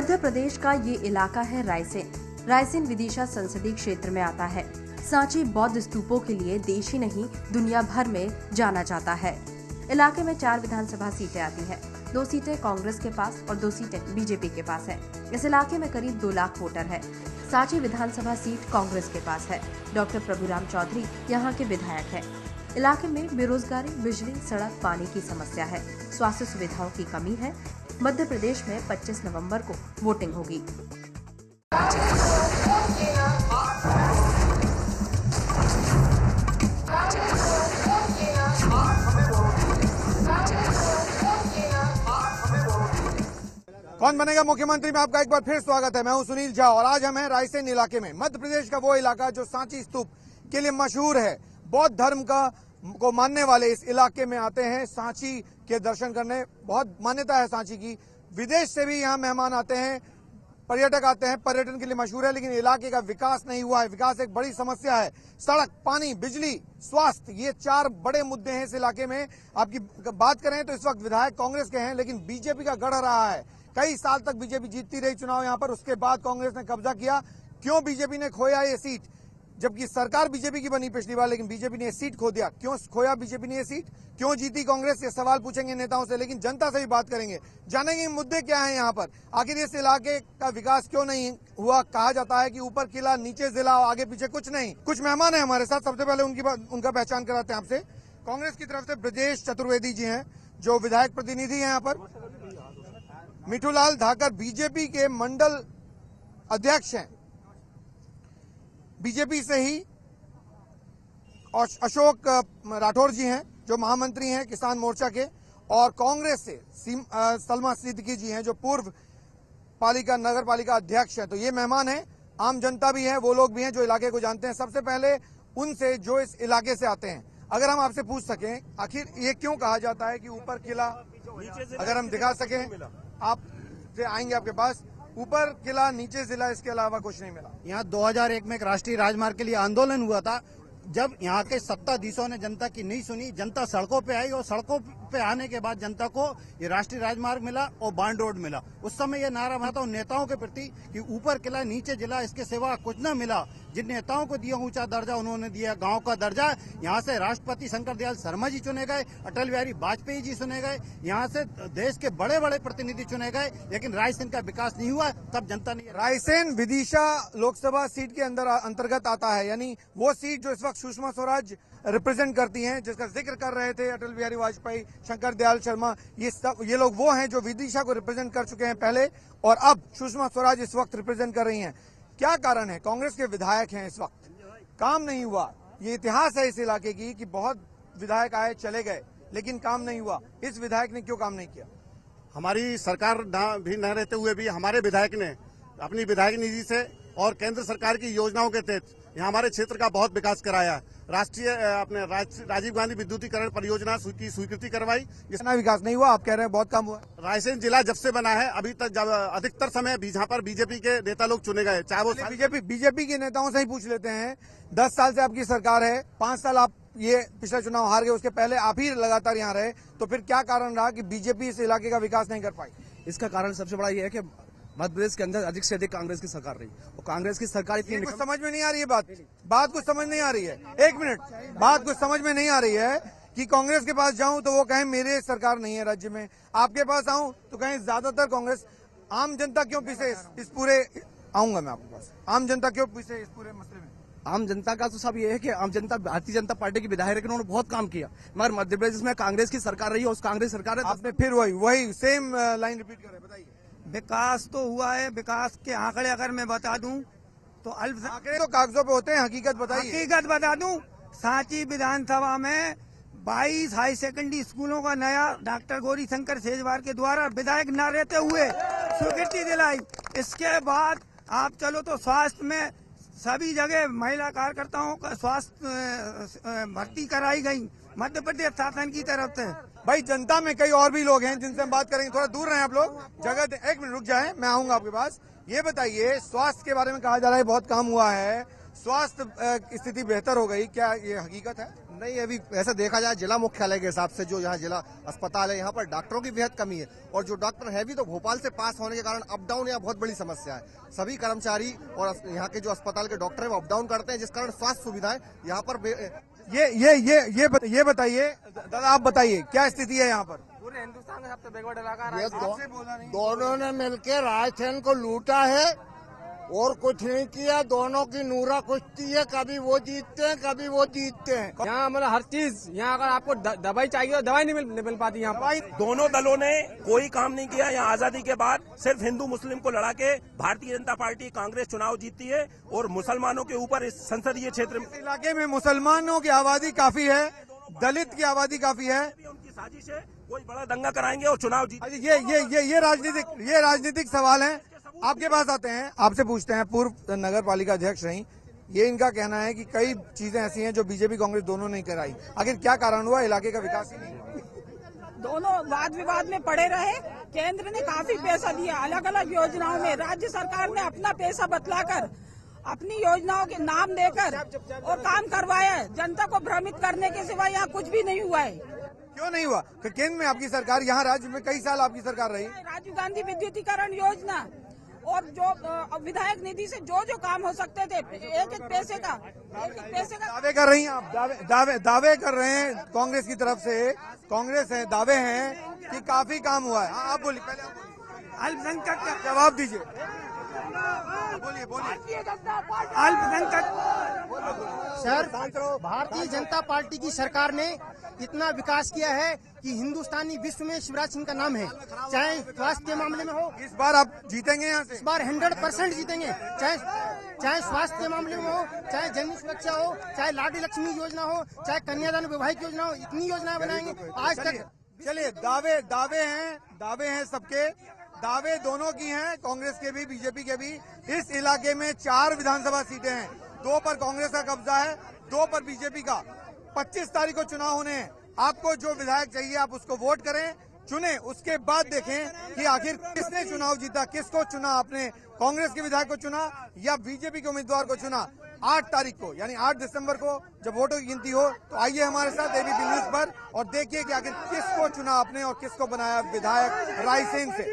मध्य प्रदेश का ये इलाका है रायसेन। रायसेन विदिशा संसदीय क्षेत्र में आता है। सांची बौद्ध स्तूपों के लिए देश ही नहीं दुनिया भर में जाना जाता है। इलाके में 4 विधानसभा सीटें आती हैं। 2 सीटें कांग्रेस के पास और 2 सीटें बीजेपी के पास है। इस इलाके में करीब 2 लाख वोटर है। सांची विधानसभा सीट कांग्रेस के पास है। डॉक्टर प्रभुराम चौधरी यहाँ के विधायक है। इलाके में बेरोजगारी, बिजली, सड़क, पानी की समस्या है। स्वास्थ्य सुविधाओं की कमी है। मध्य प्रदेश में 25 नवंबर को वोटिंग होगी। कौन बनेगा मुख्यमंत्री में आपका एक बार फिर स्वागत है। मैं हूं सुनील झा और आज हम हैं रायसेन इलाके में। मध्य प्रदेश का वो इलाका जो सांची स्तूप के लिए मशहूर है। बौद्ध धर्म को मानने वाले इस इलाके में आते हैं सांची के दर्शन करने। बहुत मान्यता है सांची की। विदेश से भी यहाँ मेहमान आते हैं, पर्यटक आते हैं। पर्यटन के लिए मशहूर है, लेकिन इलाके का विकास नहीं हुआ है। विकास एक बड़ी समस्या है। सड़क, पानी, बिजली, स्वास्थ्य, ये 4 बड़े मुद्दे हैं इस इलाके में। आपकी बात करें तो इस वक्त विधायक कांग्रेस के हैं, लेकिन बीजेपी का गढ़ रहा है। कई साल तक बीजेपी जीतती रही चुनाव यहाँ पर। उसके बाद कांग्रेस ने कब्जा किया। क्यों बीजेपी ने खोया ये सीट, जबकि सरकार बीजेपी की बनी पिछली बार, लेकिन बीजेपी ने ये सीट खो दिया। क्यों खोया बीजेपी ने ये सीट, क्यों जीती कांग्रेस, ये सवाल पूछेंगे नेताओं से, लेकिन जनता से भी बात करेंगे। जानेंगे मुद्दे क्या हैं यहाँ पर। आखिर इस इलाके का विकास क्यों नहीं हुआ। कहा जाता है कि ऊपर किला नीचे जिला, आगे पीछे कुछ नहीं। कुछ मेहमान है हमारे साथ, सबसे पहले उनका पहचान कराते हैं आपसे। कांग्रेस की तरफ से ब्रजेश चतुर्वेदी जी हैं, जो विधायक प्रतिनिधि है यहाँ पर। मिठूलाल धाकर बीजेपी के मंडल अध्यक्ष हैं। बीजेपी से ही अशोक राठौर जी हैं, जो महामंत्री हैं किसान मोर्चा के। और कांग्रेस से सलमा सिद्दीकी जी हैं, जो पूर्व नगर पालिका अध्यक्ष हैं। तो ये मेहमान हैं। आम जनता भी है, वो लोग भी हैं जो इलाके को जानते हैं। सबसे पहले उनसे जो इस इलाके से आते हैं, अगर हम आपसे पूछ सकें, आखिर ये क्यों कहा जाता है कि ऊपर किला, अगर हम दिखा सकें, आप से आएंगे आपके पास। ऊपर किला नीचे जिला, इसके अलावा कुछ नहीं मिला। यहाँ 2001 में एक राष्ट्रीय राजमार्ग के लिए आंदोलन हुआ था। जब यहाँ के सत्ताधीशों ने जनता की नहीं सुनी, जनता सड़कों पे आई और सड़कों पे आने के बाद जनता को ये राष्ट्रीय राजमार्ग मिला और बांड रोड मिला। उस समय ये नारा बना था उन नेताओं के प्रति कि ऊपर किला नीचे जिला, इसके सिवा कुछ न मिला। जिन नेताओं को दिया ऊंचा दर्जा, उन्होंने दिया गांव का दर्जा। यहाँ से राष्ट्रपति शंकर दयाल शर्मा जी चुने गए, अटल बिहारी वाजपेयी जी चुने गए, यहाँ से देश के बड़े बड़े प्रतिनिधि चुने गए, लेकिन रायसेन का विकास नहीं हुआ। तब जनता ने रायसेन विदिशा लोकसभा सीट के अंतर्गत आता है, यानी वो सीट जो इस वक्त सुषमा स्वराज रिप्रेजेंट करती हैं, जिसका जिक्र कर रहे थे अटल बिहारी वाजपेयी, शंकर दयाल शर्मा। ये लोग वो हैं जो विदिशा को रिप्रेजेंट कर चुके हैं पहले, और अब सुषमा स्वराज इस वक्त रिप्रेजेंट कर रही हैं। क्या कारण है? कांग्रेस के विधायक हैं, इस वक्त काम नहीं हुआ। ये इतिहास है इस इलाके की कि बहुत विधायक आए चले गए, लेकिन काम नहीं हुआ। इस विधायक ने क्यों काम नहीं किया? हमारी सरकार भी न रहते हुए भी हमारे विधायक ने अपनी विधायक निधि से और केंद्र सरकार की योजनाओं के तहत यहाँ हमारे क्षेत्र का बहुत विकास कराया। राष्ट्रीय राजीव गांधी विद्युतीकरण परियोजना की स्वीकृति करवाई। इतना विकास नहीं हुआ, आप कह रहे हैं बहुत काम हुआ। रायसेन जिला जब से बना है अभी तक अधिकतर समय जहाँ पर बीजेपी के नेता लोग चुने गए, चाहे वो बीजेपी के नेताओं से ही पूछ लेते हैं। 10 साल से आपकी सरकार है, 5 साल आप ये पिछला चुनाव हार गए, उसके पहले आप ही लगातार यहाँ रहे। तो फिर क्या कारण रहा कि बीजेपी इस इलाके का विकास नहीं कर पाई? इसका कारण सबसे बड़ा ये है कि मध्य प्रदेश के अंदर अधिक से अधिक कांग्रेस की सरकार रही और कांग्रेस की सरकार इतनी कुछ समझ में नहीं आ रही है। बात कुछ समझ नहीं आ रही है। एक मिनट, बात कुछ समझ में नहीं आ रही है कि कांग्रेस के पास जाऊं तो वो कहें मेरे सरकार नहीं है राज्य में, आपके पास आऊं तो कहें ज्यादातर कांग्रेस। आम जनता क्यों पीछे इस पूरे, आऊंगा मैं आपके पास, आम जनता क्यों पीछे इस पूरे मसले में? आम जनता का तो सब ये है कि आम जनता भारतीय जनता पार्टी की विधायक है, उन्होंने बहुत काम किया, मगर मध्य प्रदेश में कांग्रेस की सरकार रही है। उस कांग्रेस सरकार ने आपने फिर वही सेम लाइन रिपीट करे, बताइए। विकास तो हुआ है। विकास के आंकड़े अगर मैं बता दूं तो आंकड़े तो कागजों पे होते हैं, हकीकत बताइए। हकीकत बता दूं, सांची विधानसभा में 22 हाई सेकेंडरी स्कूलों का नया डॉक्टर गौरीशंकर सेजवार के द्वारा विधायक न रहते हुए स्वीकृति दिलाई। इसके बाद आप चलो तो स्वास्थ्य में सभी जगह महिला कार्यकर्ताओं का स्वास्थ्य भर्ती कराई गई मध्य प्रदेश शासन की तरफ से। भाई जनता में कई और भी लोग हैं जिनसे हम बात करेंगे। थोड़ा दूर रहें आप लोग, जगह एक मिनट रुक जाएं, मैं आऊंगा आपके पास। ये बताइए, स्वास्थ्य के बारे में कहा जा रहा है बहुत काम हुआ है, स्वास्थ्य स्थिति बेहतर हो गई, क्या ये हकीकत है? नहीं, अभी ऐसा देखा जाए जिला मुख्यालय के हिसाब से जो यहाँ जिला अस्पताल है, यहाँ पर डॉक्टरों की बेहद कमी है और जो डॉक्टर है भी तो भोपाल से पास होने के कारण अप डाउन यहाँ बहुत बड़ी समस्या है। सभी कर्मचारी और यहाँ के जो अस्पताल के डॉक्टर है वो अप डाउन करते हैं, जिस कारण स्वास्थ्य सुविधाएं यहाँ पर ये बताइए दादा, आप बताइए क्या स्थिति है यहाँ पर? पूरे हिंदुस्तान का सबसे बैकवर्ड इलाका ये आपसे बोला नहीं। दोनों ने मिलकर रायसेन को लूटा है और कुछ नहीं किया। दोनों की नूरा कुश्ती है, कभी वो जीतते हैं कभी वो जीतते हैं। यहाँ मतलब हर चीज, यहाँ अगर आपको दवाई चाहिए तो दवाई नहीं मिल पाती यहाँ पर। दोनों दलों ने कोई काम नहीं किया। यहाँ आजादी के बाद सिर्फ हिंदू मुस्लिम को लड़ा के भारतीय जनता पार्टी कांग्रेस चुनाव जीतती है और मुसलमानों के ऊपर इस संसदीय क्षेत्र में, इस इलाके में मुसलमानों की आबादी काफी है, दलित की आबादी काफी है। उनकी साजिश है, कोई बड़ा दंगा कराएंगे और चुनाव जीत। ये राजनीतिक सवाल है। आपके पास आते हैं, आपसे पूछते हैं, पूर्व नगर पालिका अध्यक्ष रही, ये इनका कहना है कि कई चीजें ऐसी हैं जो बीजेपी कांग्रेस दोनों नहीं कराई। आखिर क्या कारण हुआ? इलाके का विकास ही नहीं। दोनों वाद विवाद में पड़े रहे। केंद्र ने काफी पैसा दिया अलग अलग योजनाओं में, राज्य सरकार ने अपना पैसा बतलाकर अपनी योजनाओं के नाम देकर और काम करवाया है। जनता को भ्रमित करने के सिवा यहाँ कुछ भी नहीं हुआ है। क्यों नहीं हुआ? केंद्र में आपकी सरकार, यहाँ राज्य में कई साल आपकी सरकार रही। राजीव गांधी विद्युतीकरण योजना और जो विधायक निधि से जो काम हो सकते थे, एक एक पैसे का दावे कर रही हैं आप, दावे कर रहे हैं कांग्रेस की तरफ से। कांग्रेस है, दावे हैं कि काफी काम हुआ है। आप बोलिए, पहले आप बोलिए, अल्पसंख्यक का जवाब दीजिए। अल्पसंख्यक सर, भारतीय जनता पार्टी की सरकार ने इतना विकास किया है कि हिंदुस्तानी विश्व में शिवराज सिंह का नाम है। चाहे स्वास्थ्य के मामले में हो, इस बार आप जीतेंगे यहाँ से? इस बार 100% जीतेंगे। चाहे स्वास्थ्य के मामले में हो, चाहे जननी सुरक्षा हो, चाहे लाडली लक्ष्मी योजना हो, चाहे कन्यादान वैवाहिक योजना हो, इतनी योजनाएं बनाएंगे आज तक। चलिए, दावे हैं सबके, दावे दोनों की हैं, कांग्रेस के भी बीजेपी के भी। इस इलाके में 4 विधानसभा सीटें हैं, 2 पर कांग्रेस का कब्जा है, 2 पर बीजेपी का। 25 तारीख को चुनाव होने हैं। आपको जो विधायक चाहिए आप उसको वोट करें, चुने, उसके बाद देखें कि आखिर किसने चुनाव जीता, किसको चुना आपने, कांग्रेस के विधायक को चुना या बीजेपी के उम्मीदवार को चुना। 8 तारीख को यानी 8 दिसंबर को जब वोटों की गिनती हो तो आइए हमारे साथ एबीपी न्यूज पर और देखिए कि आखिर किसको चुना आपने और किसको बनाया विधायक रायसेन से।